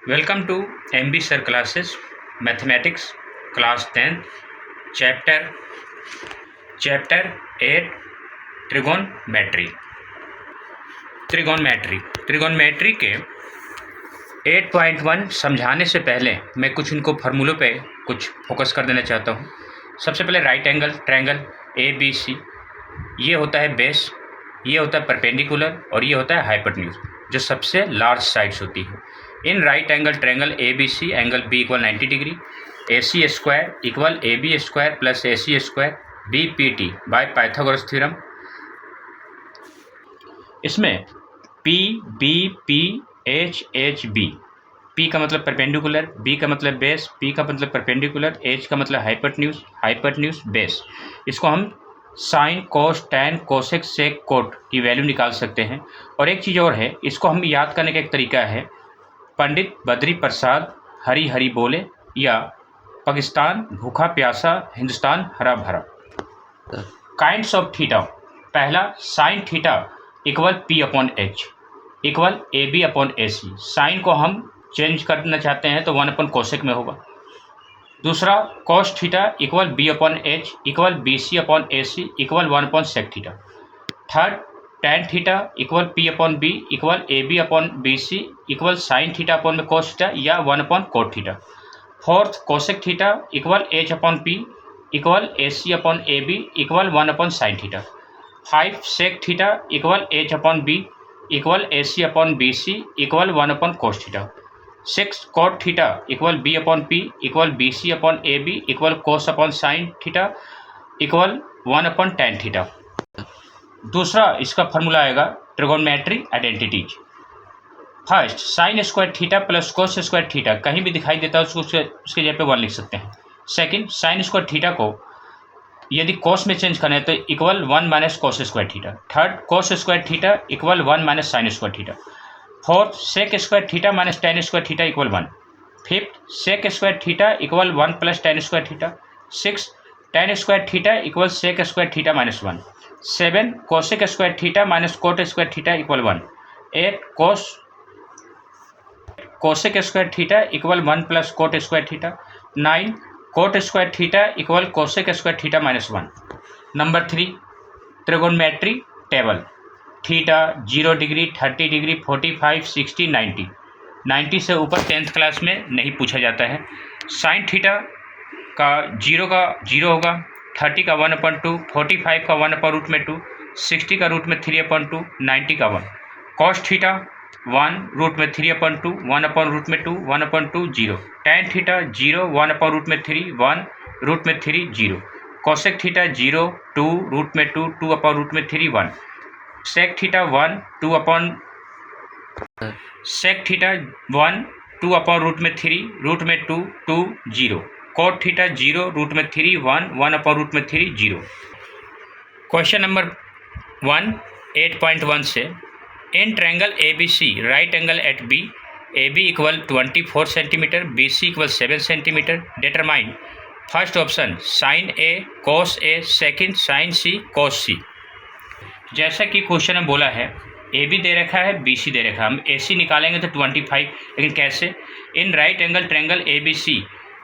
Welcome to MB Sir Classes, Mathematics, Class 10th, Chapter 8, Trigonometry. त्रिगोनमेट्री के 8.1 समझाने से पहले मैं कुछ इनको फार्मूलों पे कुछ फोकस कर देना चाहता हूँ। सबसे पहले राइट एंगल ट्रायंगल ABC, ये होता है बेस, ये होता है परपेंडिकुलर और ये होता है हाइपोटेन्यूज, जो सबसे लार्ज साइड्स होती है। इन right angle triangle ABC angle B equal 90 degree, AC square equal AB square plus AC square BPT by Pythagoras theorem. इसमें P B P H H B, P का मतलब परपेंडिकुलर, B का मतलब base, P का मतलब perpendicular, H का मतलब hypotenuse base. इसको हम sine cos tan cosec sec cot की वैल्यू निकाल सकते हैं। और एक चीज़ और है, इसको हम याद करने का एक तरीका है, पंडित बद्री प्रसाद हरी हरी बोले या पाकिस्तान भूखा प्यासा हिंदुस्तान हरा भरा। काइंड्स ऑफ थीटा, पहला sine theta equal P/H equal AB/AC। Sine को हम चेंज करना चाहते हैं तो 1 कोसेक में होगा। दूसरा cos theta equal B/H equal BC/AC equal 1 sec theta. Third tan theta equal P/B equal AB/BC equal sine theta upon में कॉस थीटा या 1 cot theta. Fourth cosec theta equal H/P equal AC/AB equal 1 sine theta. 5 sec theta equal H/B equal AC/BC equal 1 cos theta. 6 cot theta equal B/P equal BC/AB equal cos upon sine theta equal 1 tan theta. दूसरा इसका formula आएगा trigonometry identities. First sign square theta plus cos square theta, कहीं भी दिखाई देता है उसके जगह पे 1 लिख सकते हैं। सेकंड साइन स्क्वायर थीटा को यदि कोस में चेंज करना है तो equal 1 minus cos square theta. Third cos square theta equal 1 minus sine square theta. Fourth sec square theta minus tan square theta equal 1। Fifth sec square theta equal 1 plus tan square theta. 6 tan square theta equal sec square theta minus 1। 7 cosec square theta minus cot square theta equal 1। 8 cosec square theta equal 1 plus cot square theta. 9 cot square theta equal cosec square theta minus 1। Number 3 trigonometry table. Theta 0 degree 30 degree 45 60 90, 90 से ऊपर 10th class में नहीं पूछा जाता है। Sine theta का 0 होगा, 30 का 1/2, 45 का 1/√2, 60 का √3/2, 90 का 1। Cos theta 1 √3/2, 1/√2, 1/2 0। Tan theta 0 1/√3, 1 √3 0। Cosec theta 0 2 √2, 2/√3 1। Sec theta 1 2 upon sec theta 1 2 upon √2 2 0। Cot theta 0 √3 1 1/√3 0। Question number 1 8.1 से in triangle ABC right angle at B, AB equal 24 centimetre, BC equal 7 centimetre, determine first option sine A cos A, second sine C cos C। जैसा कि question में बोला है AB दे रखा है, BC दे रखा है, हम AC निकालेंगे तो 25, लेकिन कैसे? इन right angle triangle ABC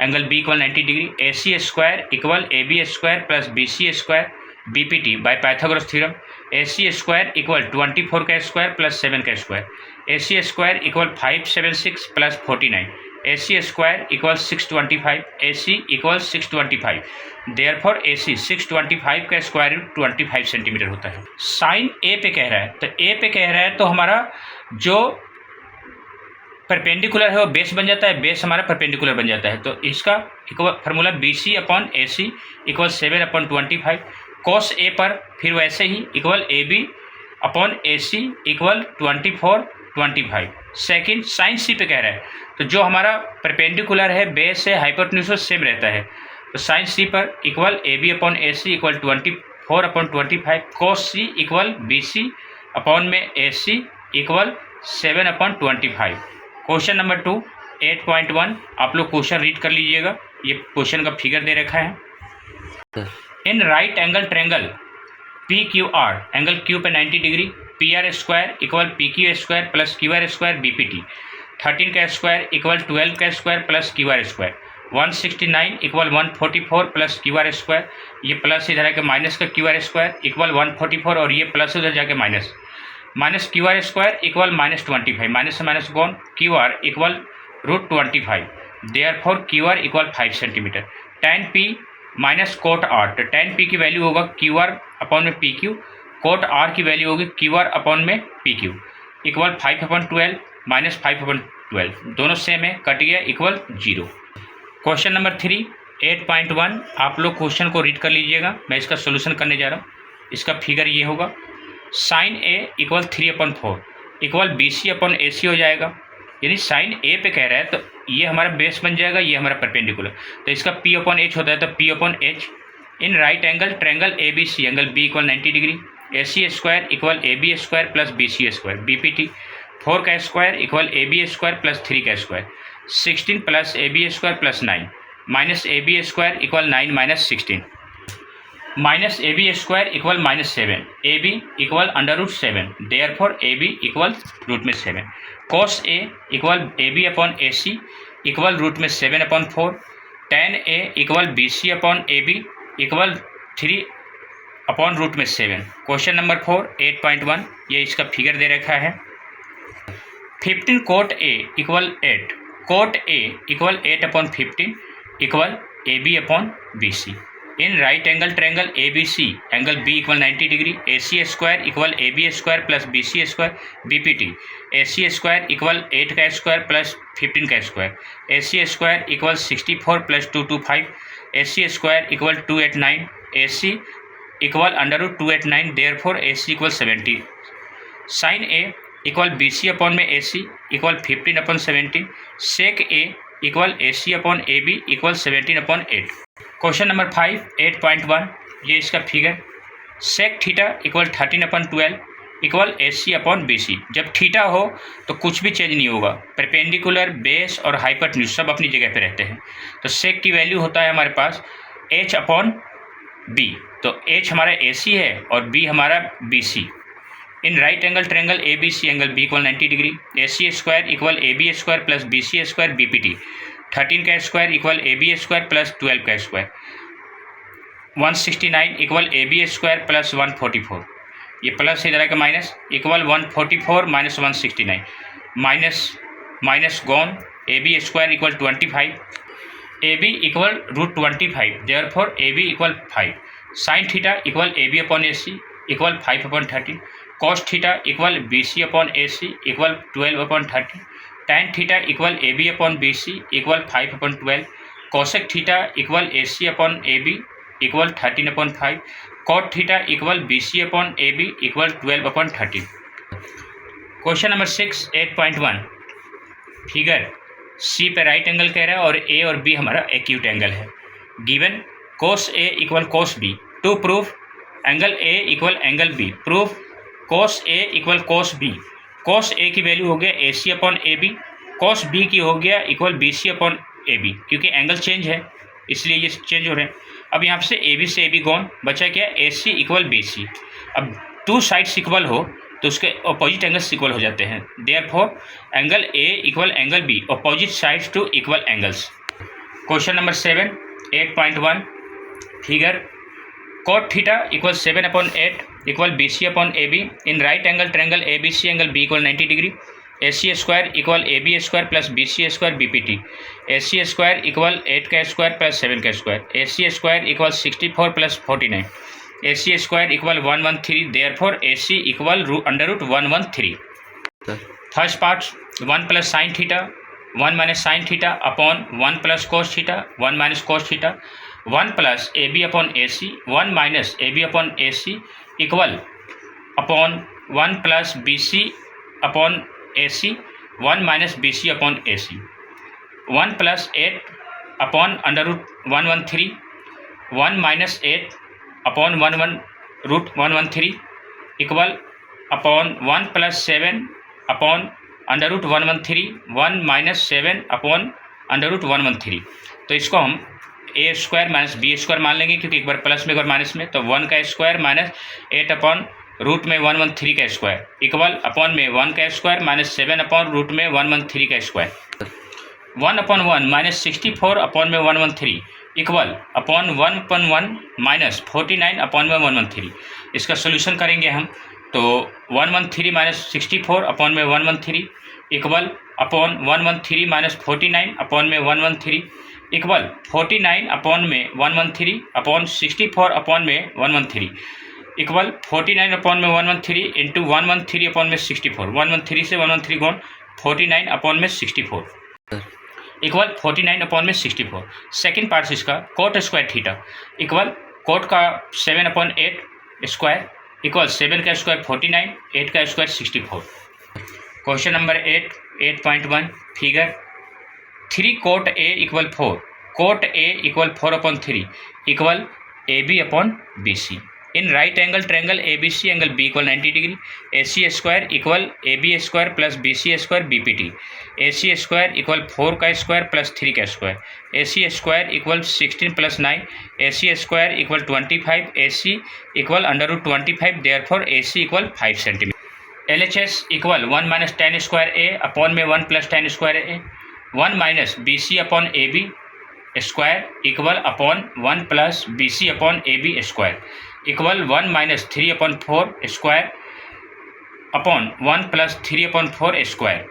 angle B equal 90 degree, AC square equal AB square plus BC square BPT by Pythagoras theorem. AC square equal 24 का स्क्वायर प्लस 7 का square, AC square equal 576 plus 49, AC square equal 625, AC equal 625। Therefore AC 625 का square root 25 centimetre होता है। Sign A पे कह रहा है, तो A पे कह रहा है तो हमारा जो परपेंडिकुलर है वो बेस बन जाता है, बेस हमारा परपेंडिकुलर बन जाता है। तो इसका equal formula BC/AC equal 7/25। Cos A पर फिर वैसे ही equal AB/AC equal 24 25। Second sine C पे कह रहा है, तो जो हमारा परपेंडिकुलर है बेस है हाइपोटेन्यूज सेम रहता है, तो साइन C पर equal AB/AC equal 24/25। Cos C equal BC upon में AC इक्वल 7/25। क्वेश्चन नंबर 2 8.1, आप लोग क्वेश्चन रीड कर लीजिएगा, ये क्वेश्चन का फिगर दे रखा है। इन right angle triangle PQR angle Q पे 90 degree, PR square equal PQ square plus QR square BPT। 13 का स्क्वायर इक्वल 12 का square plus Q R square, 169 equal 144 plus Q R square, ये प्लस इधर आके minus का Q R square equal 144 और ये plus उधर जाके minus, minus Q R square equal -25, minus से minus gone, Q R equal √25, therefore Q R equal 5 centimetre. tan p minus cot R, तो tan p की वैल्यू होगा Q R upon में P Q, cot R की value होगी Q R upon में P Q, equal 5/12 minus 5/12, दोनों same है, cut गया, इक्वल 0। क्वेश्चन नंबर 3 8.1, आप लोग क्वेश्चन को रीड कर लीजिएगा, मैं इसका सोल्यूशन करने जा रहा हूँ। इसका फिगर ये होगा, साइन ए इक्वल 3/4 इक्वल BC/AC हो जाएगा, यानी साइन ए पे कह रहा है तो ये हमारा बेस बन जाएगा, ये हमारा परपेंडिकुलर, तो इसका P/H होता है, तो P/H इन right angle triangle ABC angle B equal 90 degree, AC square equal AB square plus BC square, BPT 4 का square equal AB square plus 3 का square, 16 plus AB square plus 9 minus AB square equal 9 minus 16, minus AB square equal -7, AB equal √7, therefore AB equal √7, cos A equal AB/AC equal √7/4, tan A equal BC/AB equal 3/√7। Question number 4 8.1, ये इसका figure दे रखा है। 15 cot A equal 8, cot A equal 8/15 equal AB/BC in right angle triangle ABC angle B equal 90 degree, AC square equal AB square plus BC square, BPT AC square equal 8 का square plus 15 का square, AC square equal 64 plus 225, AC square equal 289, AC equal √289, therefore AC equal 70, sine A equal BC/में AC equal 15/17, sec A equal AC/AB equal 17/8। Question number 5 8.1, ये इसका figure, sec theta equal 13/12 equal AC/BC। जब theta हो तो कुछ भी change नहीं होगा, परपेंडिकुलर, बेस और हाइपोटेन्यूज सब अपनी जगह पे रहते हैं। तो सेक की वैल्यू होता है हमारे पास H/B, तो H हमारा AC है और B हमारा BC इन right angle triangle ABC angle B equal 90 degree, AC square equal AB square plus BC square, BPT 13 का square equal AB square plus 12 का square, 169 equal AB square plus 144, ये plus इधर का minus equal 144 minus 169, minus gone, AB square equal 25, AB equal √25, therefore AB equal 5, sign theta equal AB/AC equal 5/13, cos theta equal BC/AC equal 12/13, tan theta equal AB/BC equal 5/12, cosec theta equal AC/AB equal 13/5, cot theta equal BC/AB equal 12/13। Question number 6 8.1, figure C पे right angle कह रहा है और A और B हमारा acute angle है। Given cos A equal cos B, to proof angle A equal angle B, proof cos A equal cos B, cos A की value हो गया AC/AB, cos B की हो गया इक्वल BC/AB, क्योंकि एंगल चेंज है इसलिए ये चेंज हो रहे हैं। अब यहाँ से AB से AB गॉन, बचा क्या, AC इक्वल BC। अब टू साइड्स इक्वल हो तो उसके अपोजिट एंगल्स इक्वल हो जाते हैं, therefore angle A equal angle B, opposite sides to equal angles. Question number 7 8.1, figure cot theta equal 7/8 equal BC/AB in right angle triangle ABC angle B equal 90 degree, AC square equal AB square plus BC square, BPT AC square equal 8 का square plus 7 का square, AC square equal 64 plus 49, AC square equal 113, therefore AC equal √113। First part 1 plus sine theta 1 minus sign theta upon 1 plus cos theta 1 minus cos theta, 1 plus AB/AC 1 minus AB/AC equal upon 1 plus BC/AC 1 minus BC/AC, 1 plus 8 upon √113, 1 minus 8 upon √113 equal upon 1 plus 7 upon √113, 1 minus 7 upon √113। तो इसको हम ए square minus B square मान लेंगे, क्योंकि एक बार plus में एक बार minus में, तो 1 का स्क्वायर माइनस 8 अपॉन रूट में 113 का स्क्वायर इक्वल अपॉन में 1 का स्क्वायर माइनस 7 अपॉन रूट में 113 का स्क्वायर 1/1 माइनस 64 अपॉन में 113 इक्वल अपॉन 1/1 माइनस 49 अपॉन में 113। इसका सोल्यूशन करेंगे हम तो 113 माइनस 64 अपॉन में 113 इक्वल अपॉन 113 माइनस 49 अपॉन में 113 इक्वल 49 अपॉन में 113 अपॉन 64 अपॉन में 113 इक्वल 49 अपॉन में 113 इंटू 113 अपॉन में 64 113 से 113 गॉन 49 अपॉन में 64 इक्वल 49 अपॉन में 64। सेकेंड पार्ट इसका cot square theta equal cot का 7/8 स्क्वायर इक्वल 7 का स्क्वायर 49 8 का square 64। Question number 8.1 figure 3 cot A equal 4 cot A equal 4/3 equal A B upon B C in right angle triangle A B C angle B equal 90 degree A C square equal A B square plus B C square B P T A C square equal 4 का square plus 3 का square A C square equal 16 plus 9 A C square equal 25 A C equal √25 therefore A C equal 5 centimetre L H S equal 1 minus tan square A upon में 1 plus tan square A 1 minus B C upon A B square equal upon 1 plus B C upon A B square equal 1 minus 3/4 square upon 1 plus 3/4 square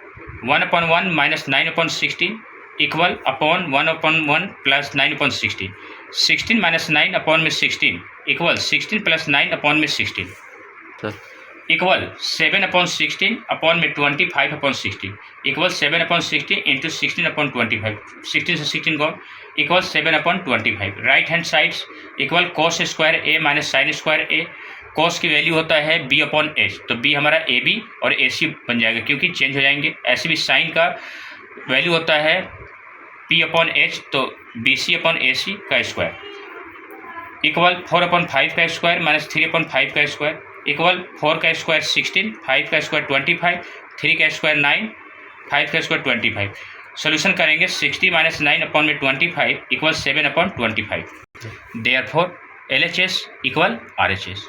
1/1 minus 9/16 equal upon 1/1 plus 9/16 16 minus 9 upon में 16 equal 16 plus 9 upon में 16 equal 7/16 upon में 25/16 equal 7/16 into 16/25 16 से 16 go equal 7/25 right hand sides equal cos square A minus sine square A cos की value होता है B upon H तो B हमारा A B और ए सी बन जाएगा क्योंकि चेंज हो जाएंगे। ऐसे भी साइन का वैल्यू होता है पी अपॉन एच तो बी सी अपॉन ए सी का स्क्वायर इक्वल 4/5 का स्क्वायर माइनस 3/5 का स्क्वायर इक्वल 4 का स्क्वायर 16 5 का स्क्वायर 25 3 का स्क्वायर 9 5 का स्क्वायर 25। सोल्यूशन करेंगे 60 माइनस 9 अपॉन में 25 equal 7/25 therefore L H S equal R H S.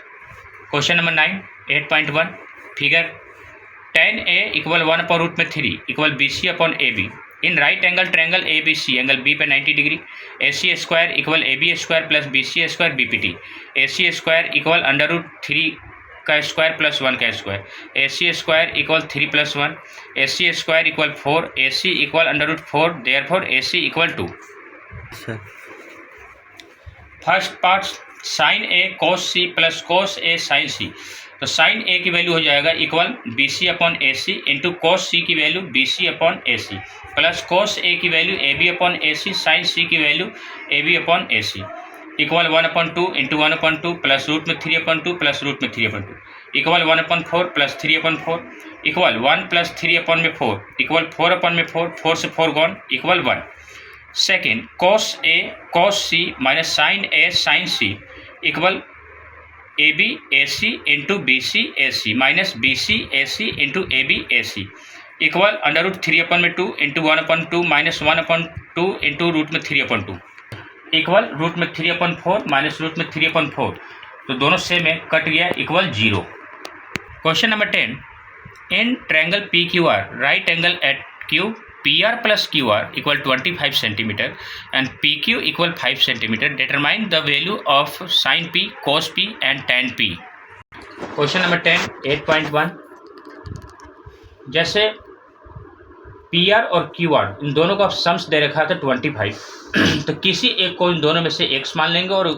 Question number 9 8.1 figure tan A equal 1/√3 equal B C upon A B in right angle triangle A B C angle B पे 90 degree A C square equal A B square plus B C square B P T A C square equal √3 का square plus 1 का square A C square equal 3 plus 1 A C square equal 4 A C equal √4 therefore A C equal 2। First part sine A cos C plus cos A sine C तो sine A की value हो जाएगा equal B C upon A C into cos C की value B C upon A C plus cos A की value A B upon A C sine C की value A B upon A C equal 1/2 into 1/2 plus root में 3/2 plus root में 3/2 equal 1/4 plus 3/4 equal 1 plus 3/4 equal 4/4 4 से 4 gone equal 1। Second cos A cos C minus sine A sine C equal A B A C into B C A C minus B C A C into A B A C equal √3/2 into 1/2 minus 1/2 into root में 3/2 equal root में 3/4 minus root में 3/4 तो दोनों same है cut गया equal 0। Question number 10 in triangle P Q R right angle at Q P R plus Q R equal 25 centimetre and P Q equal 5 centimetre determine the value of sine P cos P and tan P. Question number 10 8.1 जैसे P R और Q R इन दोनों का sums दे रखा था 25 तो किसी एक को इन दोनों में से x मान लेंगे और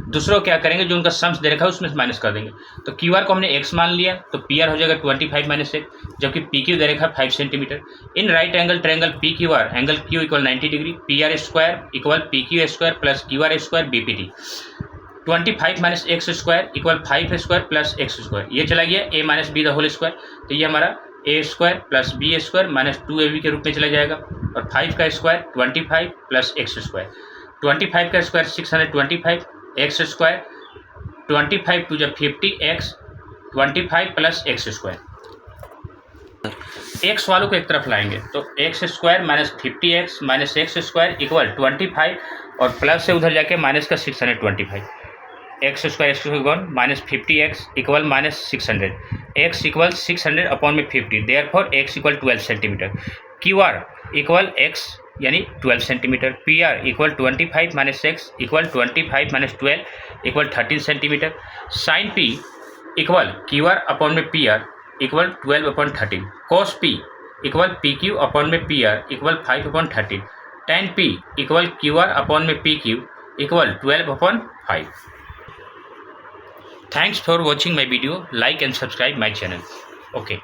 दूसरों क्या करेंगे जो उनका सम्स दे रखा है उसमें से माइनस कर देंगे। तो क्यू आर को हमने x मान लिया तो पी आर हो जाएगा 25 माइनस 1 जबकि पी क्यू दे रखा है 5 centimetre. In right angle triangle P Q R angle Q equal 90 degree P R square equal P Q square plus Q R square B P T 25 minus X square equal 5 square plus X square ये चला गया a minus B the whole square तो ये हमारा A square plus B square minus 2ab के रूप में चला जाएगा और 5 का स्क्वायर 25 प्लस एक्स स्क्वायर 25 का स्क्वायर 625 एक्स स्क्वायर 25 टू जब 50 x 25 plus X square x वालों को एक तरफ लाएंगे तो x square minus 50x minus X square equal 25 और प्लस से उधर जाके माइनस का 625 x square 1 minus 50x equal minus 600, x equal 600 upon में 50, therefore x equal 12 centimetre, Q R equal x यानी 12 centimetre, P R equal 25 minus x equal 25 minus 12 equal 13 centimetre, sine P equal Q R upon में P R equal 12 upon 13, cos P equal P Q upon में P R equal 5 upon 13, tan p equal Q R upon में P Q equal 12 upon 5. Thanks for watching my video. Like and subscribe my channel. Okay.